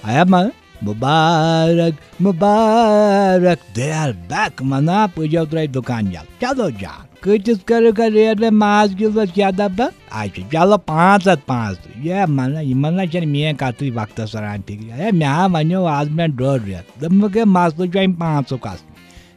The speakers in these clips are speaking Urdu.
man, Mubarak, Mubarak, they are back, mana, puja try dukan jal. Chalo jaan. Kıçız karı yerle maaz gülüz kâda ba? Ayşe, chalo 5 Ye mana chani miye katri vakta saran pik. Ye meha manyo aaj mein dor raya. Damma ke maaz to chaim 500 kas.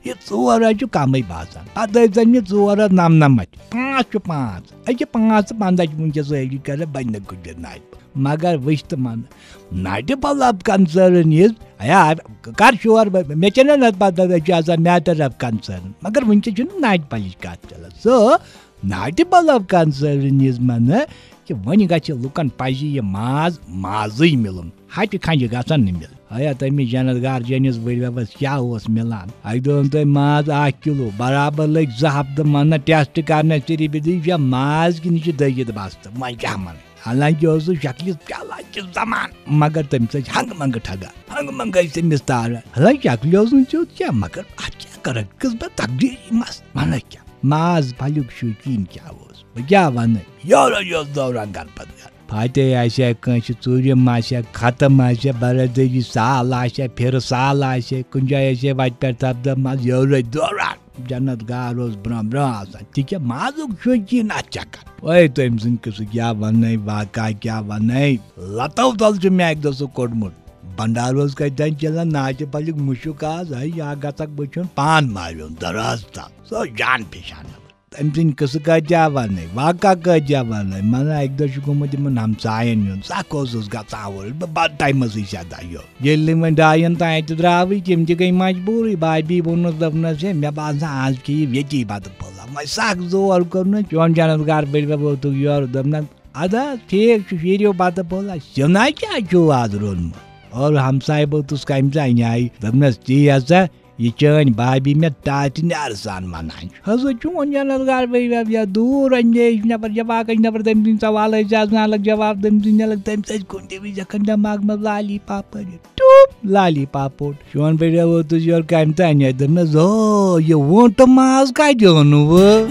Ye suara ju kamai basan. Pada zanmi suara nam aç. 5. Ayşe 5 bandaj munca soyli kare banna kudenay. Magar vishta man. Naide balap concern is ya kar sure mechana nat pada as a matter of concern. Magar muncha chun night palish kat chala. So naide balap concern is man ki when you got your look on paji ye mazi milum. Happy kind you got on mil. Aya tami janal guardians video was was milan. I don't maz a kilo barabar like zahab the man test karne chiri bidi ya maz ki niche dege the basta. My gaman. حالانکہ اس شکل پیالہ کے زمان مگر تم سے ہنگ منگ ٹھگا ہنگ منگ سے مستار حالانکہ شکل اس کیا مگر کیا کر قسمت تقدیر مست مانا کیا ماز پھلیک شوقین کیا اس کیا ون یور دوران گھر پت گھر فاتح آسیا کنس ژوٗرِم آسیا ختم آسیا برادری سال آسیا پھر سال آسیا کُنہِ جایہِ آسیا وتہِ پٮ۪ٹھ سپدان ماز یورے دوران جنت گار اوس برٛونٛہہ آسان تِکیٛاہ مازُک شوقیٖن اتھ چکر اوے تٔمۍ سٕنٛدۍ قصہٕ کیٛاہ ونے واقعہ کیٛاہ ونے لتو تل چھُ مےٚ اکہِ دۄہ سُہ کوٚڑمُت بنڈار اوس کتٮ۪ن چلان ناچہِ پلیُک مُشُک آز ہے یا گژھکھ بہٕ چھُن پان ماریُن دراز تل سُہ اوس جان پہچان تٔمۍ سٕنٛدۍ قصہٕ کۭتیٛاہ ونے واقعہ کۭتیٛاہ ونے مطلب اکہِ دۄہ چھُ گوٚمُت یِمن ہمساین ہُنٛد سکھ اوسُس گژھان اوٗرۍ بہٕ بڑٕ ٹایمسٕے سیدا یور ییٚلہِ نہٕ وۄنۍ ڈاین تانۍ تہِ درٛاوٕے تِم تہِ گٔے مجبوٗرٕے بابی ووٚنُس دوٚپنس ہے مےٚ باسان آز کھیٚیہِ ییٚتی بتہٕ پھوٚلہ وۄنۍ سکھ زور کوٚرنس چون جنت گار بٔڈۍبب ووتُکھ یورٕ دوٚپنکھ ادٕ حظ ٹھیٖک چھُ شیٖرِو بتہٕ پھوٚلہ سِنا کیٛاہ چھُو آز روٚنمُت اور ہمساے ووتُس کمہِ سانہِ آیہِ دوٚپنس تی ہسا یہ چٲنۍ بابی مےٚ ٹاٹہِ نیرٕ سان ونان چھُ ہسا چون جنت گار بٔڈۍبب یا دوٗر اندیش نفر یا واقعی نفر تٔمۍ سٕنٛدۍ سوال ٲسۍ آسان الگ جواب تٔمۍ سٕنٛدۍ الگ تٔمۍ سۭتۍ کُنہِ تہِ وِزِ دٮ۪ماغ منٛز لالی پاپ ٹوٗپ لالی پاپ اوٚٹ چون بٔڈۍبب ووتُس یورٕ کمہِ تانۍ آیہِ دوٚپنس او یہِ ووٗنٛٹہٕ ماز کتہِ اوٚنوٕ